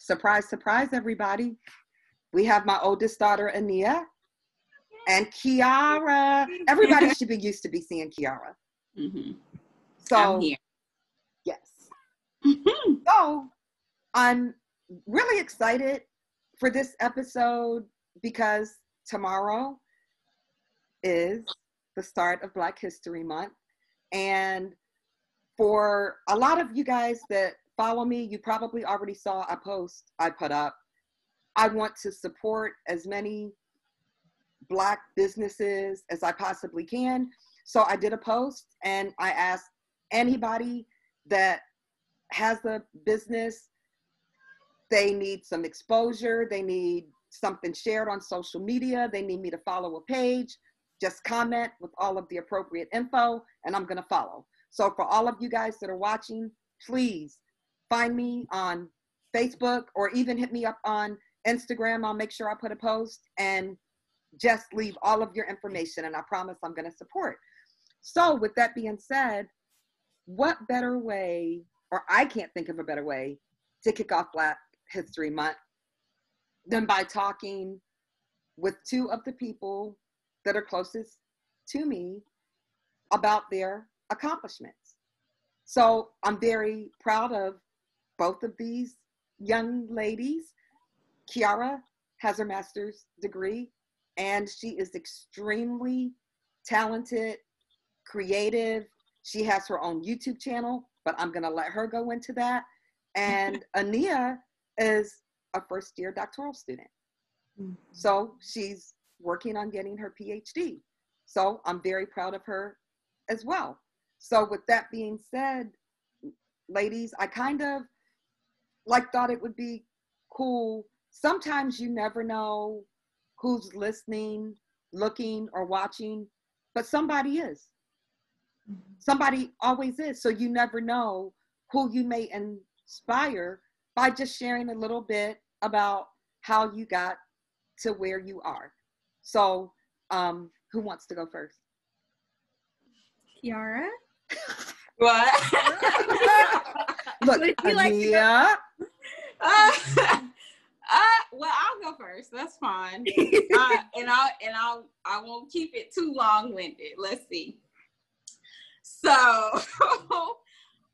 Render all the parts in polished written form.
surprise, surprise, everybody. We have my oldest daughter, Ania, and Kiara. Everybody should be used to be seeing Kiara. Mm-hmm. So, I'm here. Yes. So, I'm really excited for this episode because tomorrow is the start of Black History Month. And for a lot of you guys that follow me, you probably already saw a post I put up. I want to support as many Black businesses as I possibly can. So I did a post and I asked anybody that has a business, they need some exposure, they need something shared on social media, they need me to follow a page, just comment with all of the appropriate info and I'm gonna follow. So for all of you guys that are watching, please find me on Facebook or even hit me up on Instagram. I'll make sure I put a post and just leave all of your information and I promise I'm gonna support. So with that being said, what better way, or I can't think of a better way to kick off Black History Month than by talking with two of the people that are closest to me about their accomplishments. So I'm very proud of both of these young ladies. Kiara has her master's degree and she is extremely talented, creative. She has her own YouTube channel, but I'm gonna let her go into that. And Ania is a first-year doctoral student. So she's working on getting her PhD. So I'm very proud of her as well. So with that being said, ladies, I kind of thought it would be cool. Sometimes you never know who's listening, looking, or watching, but somebody is. Somebody always is. So you never know who you may inspire by just sharing a little bit about how you got to where you are. So who wants to go first? Kiara? What? Look, Ania. Well, I'll go first. That's fine. And I won't keep it too long-winded. Let's see. So,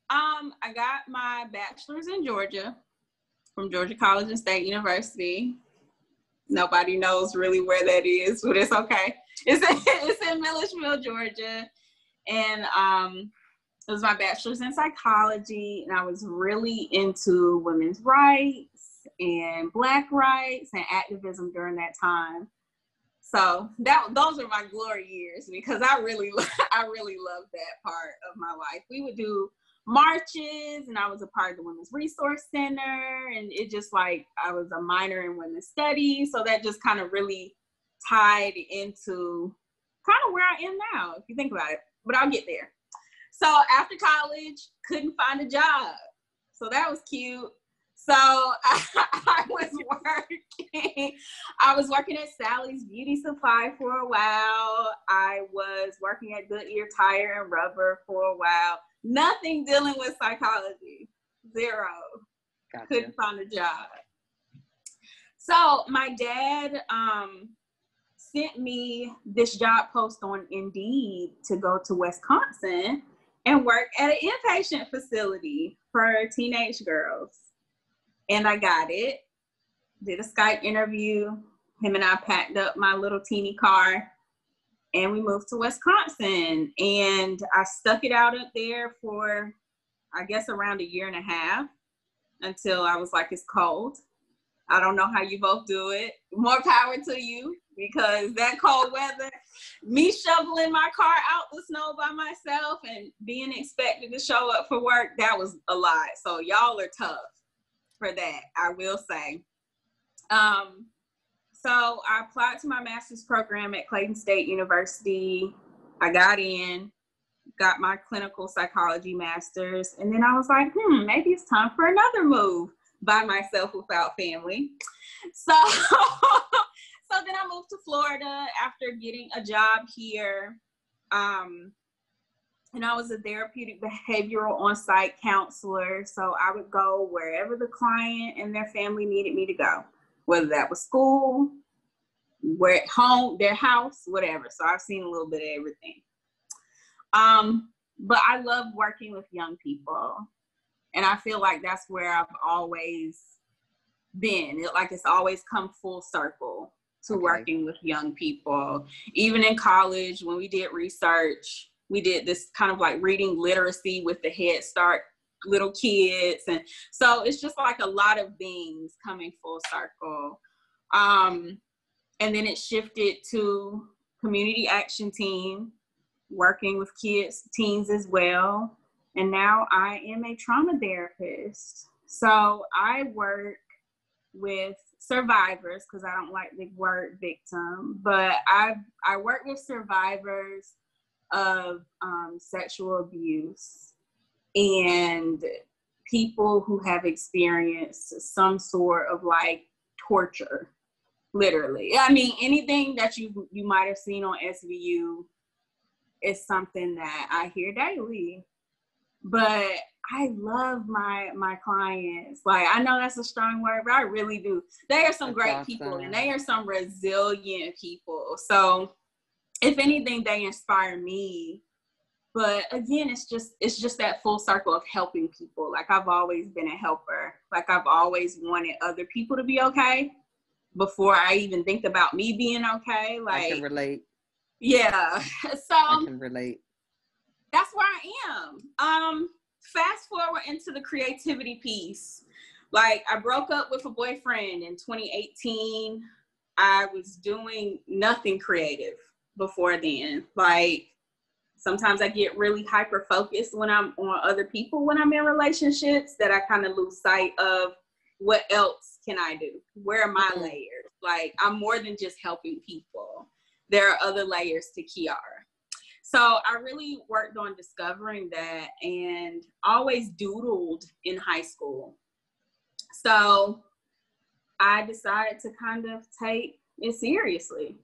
I got my bachelor's in Georgia from Georgia College and State University. Nobody knows really where that is, but it's okay. It's in Milledgeville, Georgia. And it was my bachelor's in psychology, and I was really into women's rights and Black rights and activism during that time. So those are my glory years because I really loved that part of my life. We would do marches, and I was a part of the Women's Resource Center, and it just I was a minor in women's studies, so that just kind of really tied into kind of where I am now, if you think about it. But I'll get there. So after college, couldn't find a job, so that was cute. So I was working at Sally's Beauty Supply for a while. I was working at Goodyear Tire and Rubber for a while. Nothing dealing with psychology. Zero. Gotcha. Couldn't find a job. So my dad sent me this job post on Indeed to go to Wisconsin and work at an inpatient facility for teenage girls. And I got it. Did a Skype interview. Him and I packed up my little teeny car and we moved to Wisconsin. And I stuck it out up there for, I guess, around a year and a half until I was like, it's cold. I don't know how you both do it. More power to you, because that cold weather, me shoveling my car out the snow by myself and being expected to show up for work, that was a lot. So y'all are tough for that, I will say. So I applied to my master's program at Clayton State University. I got in, got my clinical psychology master's, and then I was like, maybe it's time for another move by myself without family. So, so then I moved to Florida after getting a job here. And I was a therapeutic behavioral on-site counselor. So I would go wherever the client and their family needed me to go, whether that was school, where home, their house, whatever. So I've seen a little bit of everything. But I love working with young people. And I feel like that's where I've always been. It's always come full circle to working with young people. Even in college, when we did research, we did this kind of like reading literacy with the Head Start little kids. And so it's just like a lot of things coming full circle. And then it shifted to community action team, working with kids, teens as well. And now I am a trauma therapist. So I work with survivors, because I don't like the word victim, but I work with survivors of sexual abuse and people who have experienced some sort of like torture, literally. I mean, anything that you might have seen on SVU is something that I hear daily. But I love my clients. Like, I know that's a strong word, but I really do. They are some great people, and they are some resilient people. So if anything, they inspire me. But again, it's just that full circle of helping people. Like, I've always been a helper. Like, I've always wanted other people to be okay before I even think about me being okay. Like, I can relate. Yeah. So I can relate. That's where I am. Fast forward into the creativity piece. Like, I broke up with a boyfriend in 2018. I was doing nothing creative before then. Like, sometimes I get really hyper focused when I'm on other people, when I'm in relationships, that I kind of lose sight of what else can I do? Where are my layers? Like, I'm more than just helping people. There are other layers to Kiara. So I really worked on discovering that, and always doodled in high school. So I decided to kind of take it seriously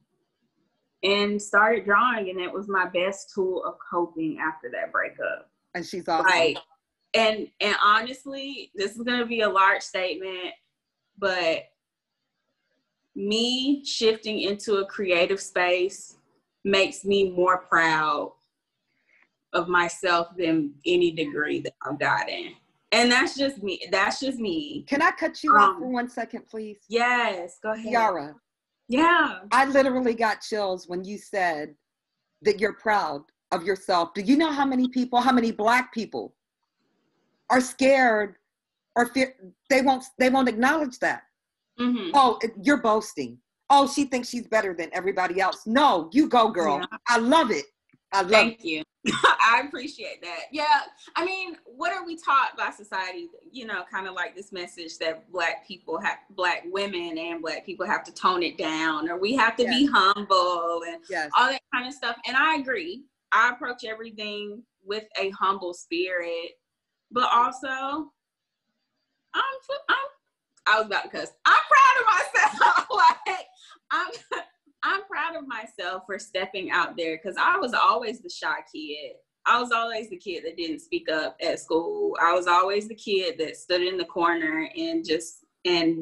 and started drawing, and it was my best tool of coping after that breakup. And she's awesome. Like, and honestly, this is going to be a large statement, but me shifting into a creative space makes me more proud of myself than any degree that I've gotten. And that's just me. That's just me. Can I cut you off for 1 second, please? Yes, go ahead. Kiara. Yeah. I literally got chills when you said that you're proud of yourself. Do you know how many Black people are scared or fear? They won't acknowledge that. Mm-hmm. Oh, you're boasting. Oh, she thinks she's better than everybody else. No, you go, girl. Yeah. I love it. Thank you. I appreciate that. Yeah. I mean, what are we taught by society? You know, kind of like this message that Black women and Black people have to tone it down, or we have to be humble and all that kind of stuff. And I agree. I approach everything with a humble spirit, but also I was about to cuss. I'm proud of myself. Like, I'm proud of myself for stepping out there, because I was always the shy kid. I was always the kid that didn't speak up at school. I was always the kid that stood in the corner and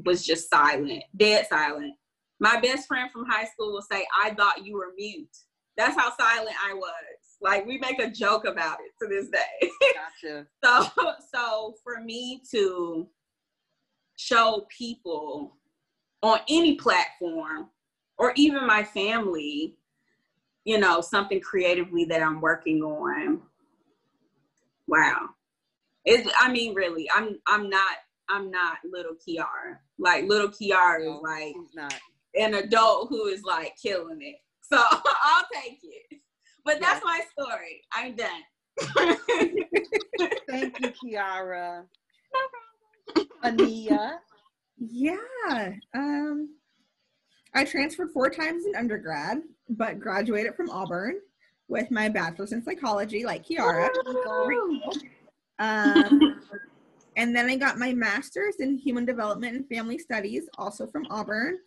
was just silent, dead silent. My best friend from high school will say, "I thought you were mute." That's how silent I was. Like, we make a joke about it to this day. Gotcha. So for me to show people on any platform, or even my family, you know, something creatively that I'm working on. Wow. Really, I'm not little Kiara. Like, little Kiara is like an adult who is like killing it. So I'll take it. But that's my story. I'm done. Thank you, Kiara. No problem. Ania. Yeah. I transferred 4 times in undergrad, but graduated from Auburn with my bachelor's in psychology, like Kiara. And then I got my master's in human development and family studies, also from Auburn.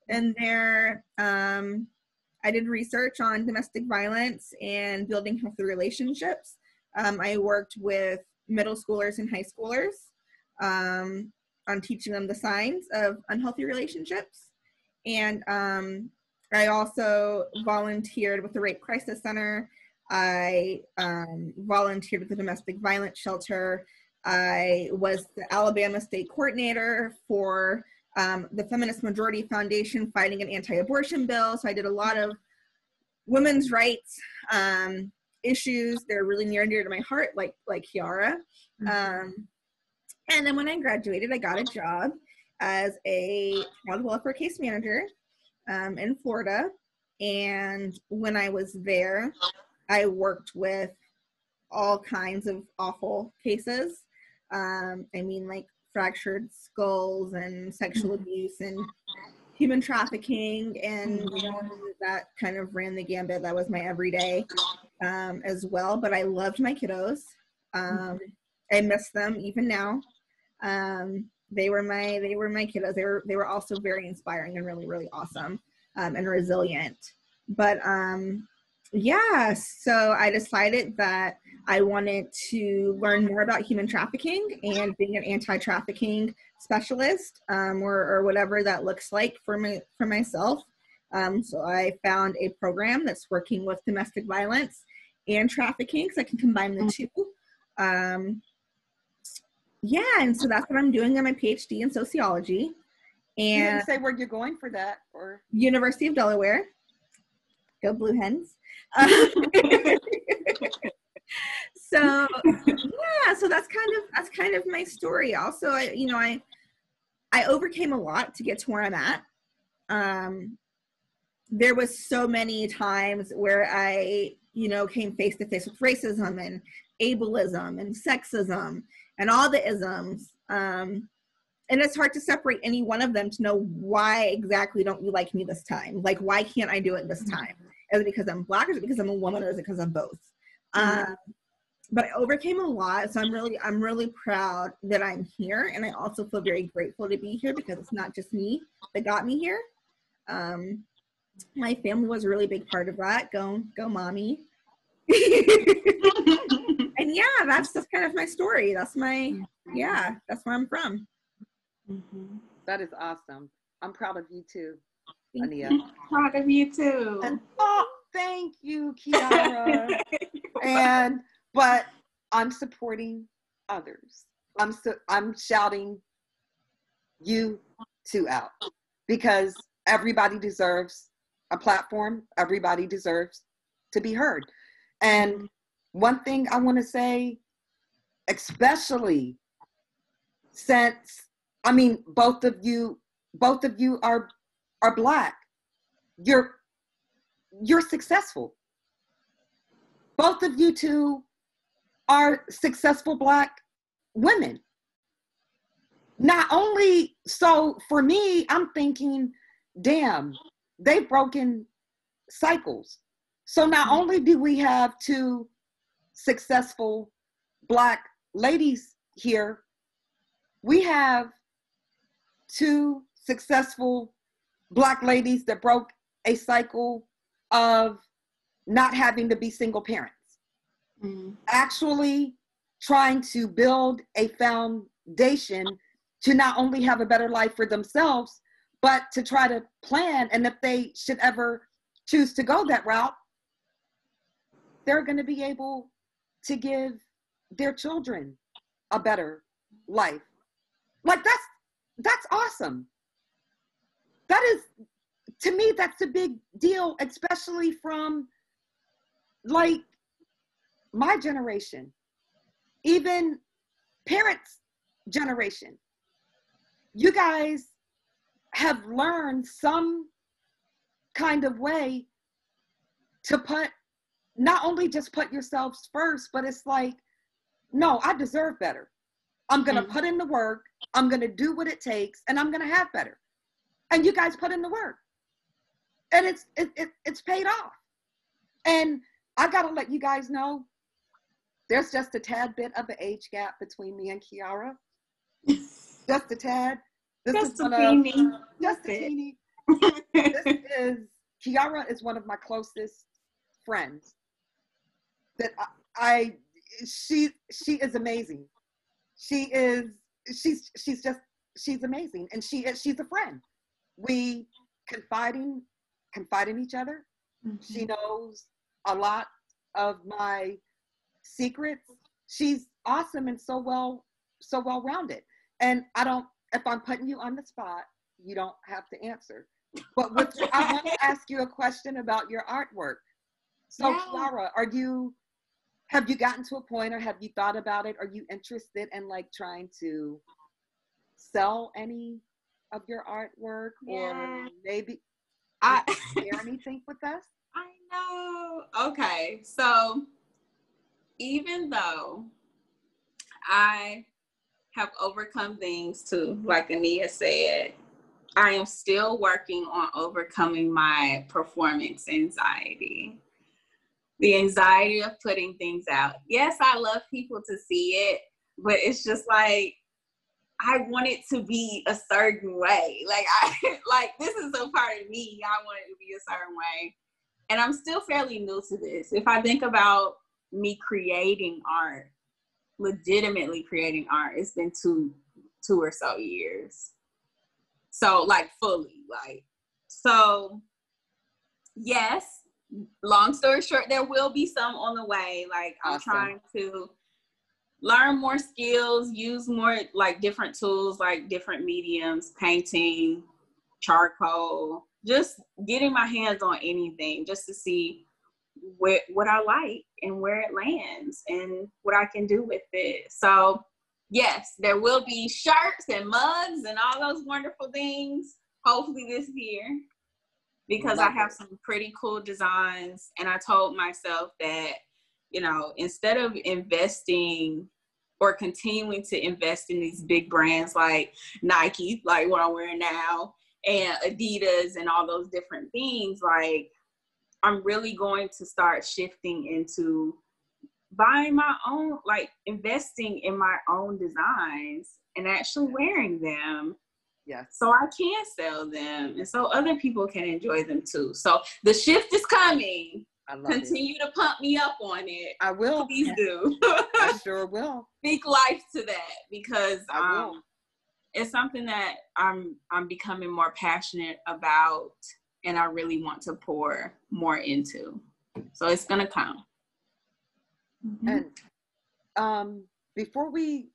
And there, I did research on domestic violence and building healthy relationships. I worked with middle schoolers and high schoolers on teaching them the signs of unhealthy relationships. And I also volunteered with the Rape Crisis Center. I volunteered with the domestic violence shelter. I was the Alabama state coordinator for the Feminist Majority Foundation fighting an anti-abortion bill. So I did a lot of women's rights issues. They're really near and dear to my heart, like Kiara. And then when I graduated, I got a job as a child welfare case manager in Florida. And when I was there, I worked with all kinds of awful cases. I mean, like fractured skulls and sexual abuse and human trafficking, and that kind of ran the gambit. That was my everyday as well. But I loved my kiddos. I miss them even now. They were my kiddos. They were also very inspiring and really, really awesome and resilient. But yeah, so I decided that I wanted to learn more about human trafficking and being an anti-trafficking specialist, or whatever that looks like for myself. So I found a program that's working with domestic violence and trafficking, so I can combine the two. Yeah, and so that's what I'm doing on my PhD in sociology. And you didn't say where you're going for that, or University of Delaware. Go Blue Hens. So yeah, so that's kind of my story. Also, I overcame a lot to get to where I'm at. There was so many times where I, came face to face with racism and ableism and sexism and all the isms. And it's hard to separate any one of them to know why exactly don't you like me this time? Like, why can't I do it this time? Is it because I'm Black, or is it because I'm a woman, or is it because I'm both? But I overcame a lot, so I'm really proud that I'm here, and I also feel very grateful to be here because it's not just me that got me here. My family was a really big part of that. Go mommy. And yeah, that's just kind of my story. That's that's where I'm from. That is awesome. I'm proud of you too, Ania. Proud of you too. And, thank you, Kiara. But I'm supporting others. I'm shouting you two out because everybody deserves a platform. Everybody deserves to be heard. And one thing I want to say, especially since, both of you are Black. You're successful. Both of you two are successful Black women. Not only, so for me, I'm thinking, damn, they've broken cycles. So not only do we have two successful Black ladies here, we have two successful Black ladies that broke a cycle of not having to be single parents. Actually trying to build a foundation to not only have a better life for themselves, but to try to plan, and if they should ever choose to go that route, they're going to be able to give their children a better life. Like that's awesome. That is, to me, that's a big deal, especially from like my generation, even parents' generation. You guys have learned some kind of way to not only just put yourselves first, but it's like, no, I deserve better. I'm going to put in the work. I'm going to do what it takes, and I'm going to have better. And you guys put in the work, and it's paid off. And I got to let you guys know, there's just a tad bit of an age gap between me and Kiara. Just a tad. Just a teeny. Kiara is one of my closest friends. That she is amazing. She's amazing, and she's a friend. We confide in each other. Mm-hmm. She knows a lot of my secrets. She's awesome and so well rounded. And if I'm putting you on the spot, you don't have to answer. But I want to ask you a question about your artwork. So yeah. Clara, have you gotten to a point, or have you thought about it? Are you interested in like trying to sell any of your artwork, or maybe share anything with us? I know. Okay. So even though I have overcome things too, like Ania said, I am still working on overcoming my performance anxiety. The anxiety of putting things out. Yes, I love people to see it, but it's just like, I want it to be a certain way. Like this is a part of me. I want it to be a certain way. And I'm still fairly new to this. If I think about me creating art, legitimately creating art, it's been two or so years. So like fully, so yes, long story short, there will be some on the way. Like I'm trying to learn more skills, use more like different tools, like different mediums, painting, charcoal, just getting my hands on anything just to see what I like and where it lands and what I can do with it. So yes, there will be shirts and mugs and all those wonderful things, hopefully this year, because I have some pretty cool designs. And I told myself that, instead of investing or continuing to invest in these big brands like Nike, like what I'm wearing now, and Adidas and all those different things, like I'm really going to start shifting into buying my own, like investing in my own designs and actually wearing them. Yes. So I can sell them and so other people can enjoy them too. So the shift is coming. I love Continue to pump me up on it. I will. Please do. I sure will. Speak life to that, because it's something that I'm becoming more passionate about, and I really want to pour more into. So it's gonna come. Mm-hmm. And before we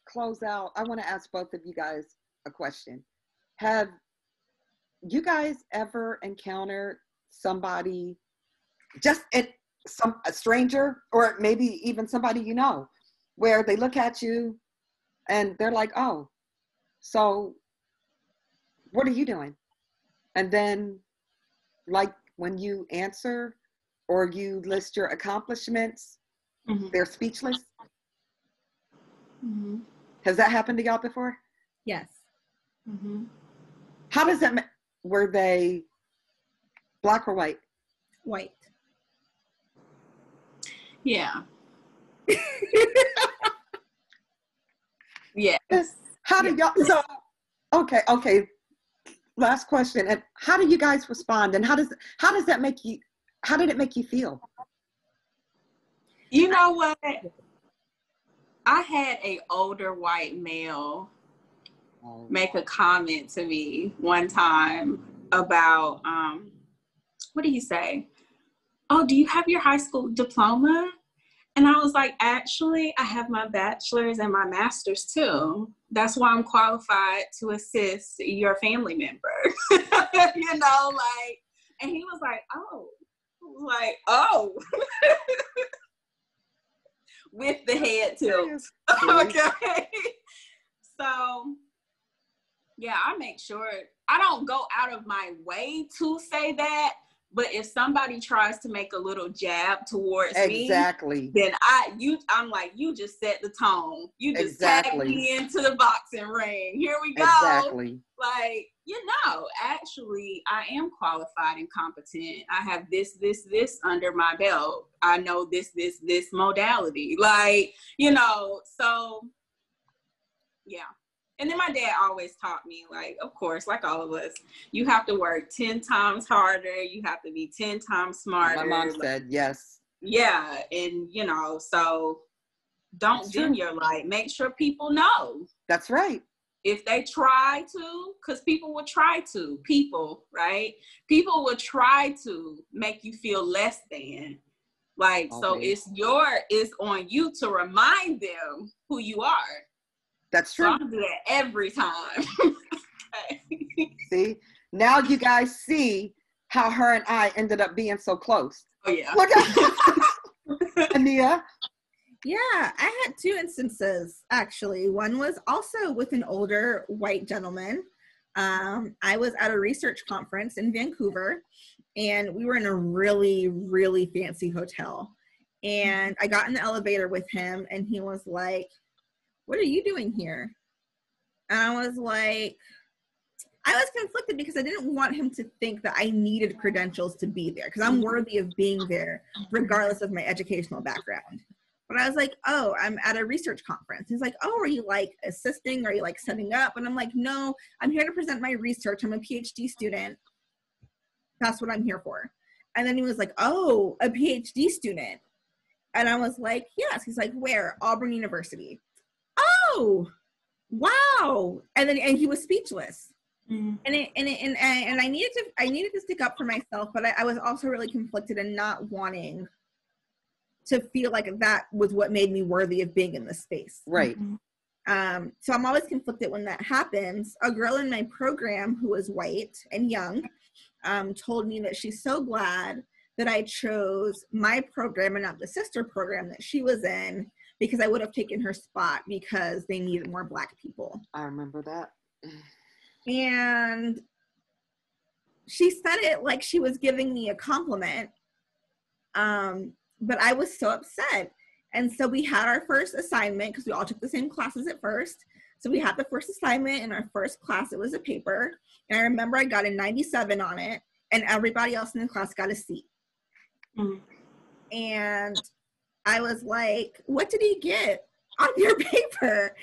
close out, I want to ask both of you guys a question. Have you guys ever encountered somebody, just a stranger, or maybe even somebody you know, where they look at you and they're like, oh, so what are you doing? And then like when you answer or you list your accomplishments, mm-hmm. they're speechless? Mm-hmm. Has that happened to y'all before? Yes. Mm-hmm. How does that, were they black or white? White. Yeah. Yes. How do y'all, so, okay. Last question. And how do you guys respond? And how did it make you feel? You know what? I had an older white male make a comment to me one time about, what did he say? Oh, do you have your high school diploma? And I was like, actually, I have my bachelor's and my master's too. That's why I'm qualified to assist your family member. And he was like, oh. I was like, oh. With the head tilt. Okay. So, yeah, I make sure I don't go out of my way to say that. But if somebody tries to make a little jab towards me, then I'm like, you just set the tone. You just tagged me into the boxing ring. Here we go. Exactly. Like, actually, I am qualified and competent. I have this under my belt. I know this modality. Like, so, yeah. And then my dad always taught me, like, of course, like all of us, you have to work 10 times harder. You have to be 10 times smarter. My mom said, yes. Yeah. And, so Don't dim your light. Make sure people know. That's right. If they try to, because people will try to, right? People will try to make you feel less than. Like, okay. So it's on you to remind them who you are. That's true. So I'm gonna do that every time. Okay. See, now you guys see how her and I ended up being so close. Oh yeah. Look at Ania. Yeah, I had two instances, actually. One was also with an older white gentleman. I was at a research conference in Vancouver, and we were in a really, really fancy hotel. And I got in the elevator with him, and he was like, "What are you doing here?" And I was like, I was conflicted because I didn't want him to think that I needed credentials to be there, because I'm worthy of being there regardless of my educational background. But I was like, oh, I'm at a research conference. He's like, oh, are you like assisting? Are you like setting up? And I'm like, no, I'm here to present my research. I'm a PhD student. That's what I'm here for. And then he was like, oh, a PhD student. And I was like, yes. He's like, where? Auburn University. Oh, wow. And he was speechless. Mm-hmm. And I needed to stick up for myself, but I was also really conflicted in not wanting to feel like that was what made me worthy of being in this space. Right. So I'm always conflicted when that happens. A girl in my program who was white and young told me that she's so glad that I chose my program and not the sister program that she was in, because I would have taken her spot because they needed more Black people. I remember that. And she said it like she was giving me a compliment. But I was so upset. And so we had our first assignment, because we all took the same classes at first. So we had the first assignment in our first class. It was a paper. And I remember I got a 97 on it, and everybody else in the class got a C. Mm-hmm. And I was like, what did he get on your paper?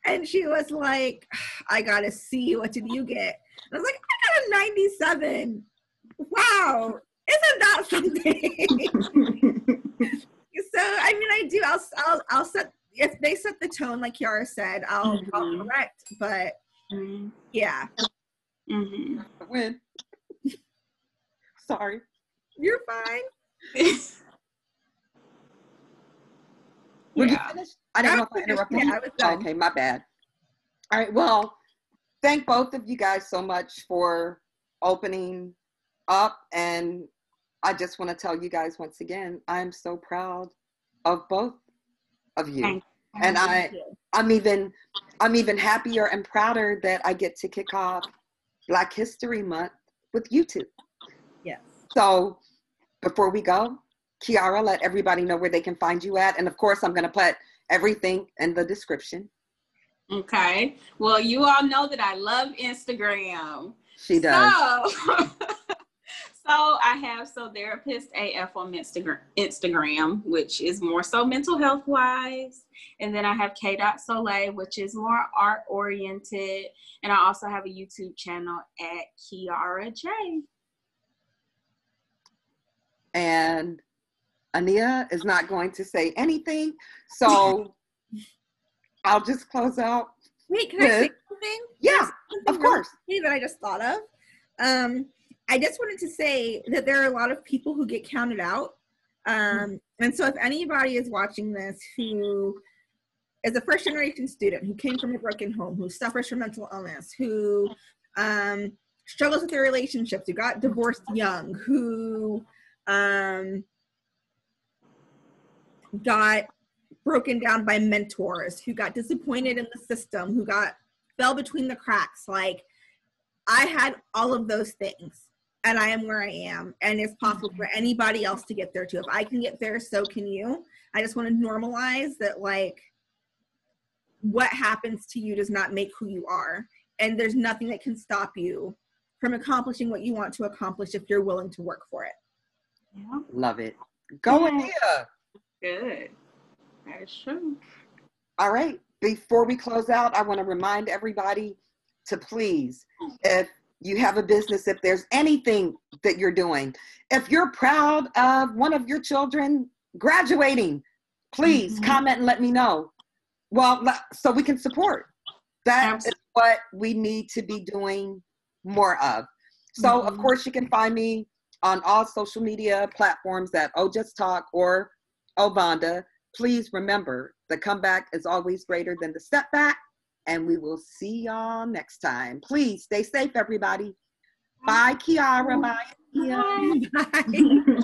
And she was like, I got a C. What did you get? And I was like, I got a 97. Wow. Isn't that something? So, I mean, I do. I'll set, if they set the tone, like Kiara said, I'll correct. But yeah. Mm-hmm. Win. Sorry. You're fine. Were you finished? I didn't know if I interrupted you. I was done. Okay, my bad. All right. Well, thank both of you guys so much for opening up, and I just want to tell you guys once again, I'm so proud of both of you. And I'm even happier and prouder that I get to kick off Black History Month with you two. Yes. So before we go, Kiara, let everybody know where they can find you at. And of course, I'm going to put everything in the description. Okay. Well, you all know that I love Instagram. She does. So I have Therapist AF on Instagram, which is more so mental health wise. And then I have K.Soleil, which is more art oriented. And I also have a YouTube channel at Kiara J. And Ania is not going to say anything. So I'll just close out. Wait, can I say something? Yeah, of course. That I just thought of. I just wanted to say that there are a lot of people who get counted out. And so if anybody is watching this who is a first generation student, who came from a broken home, who suffers from mental illness, who struggles with their relationships, who got divorced young, who got broken down by mentors, who got disappointed in the system, who fell between the cracks. Like, I had all of those things. And I am where I am, and it's possible for anybody else to get there too. If I can get there, so can you. I just want to normalize that, like, what happens to you does not make who you are, and there's nothing that can stop you from accomplishing what you want to accomplish if you're willing to work for it. Yeah. Love it. Go Ania. Good. That is true. All right. Before we close out, I want to remind everybody to please, if you have a business, if there's anything that you're doing, if you're proud of one of your children graduating, please comment and let me know. Well, so we can support. That is what we need to be doing more of. So, of course, you can find me on all social media platforms at OJT Talk or Ovanda. Please remember, the comeback is always greater than the step back, and we will see y'all next time. Please stay safe, everybody. Bye, Kiara. Bye. Bye.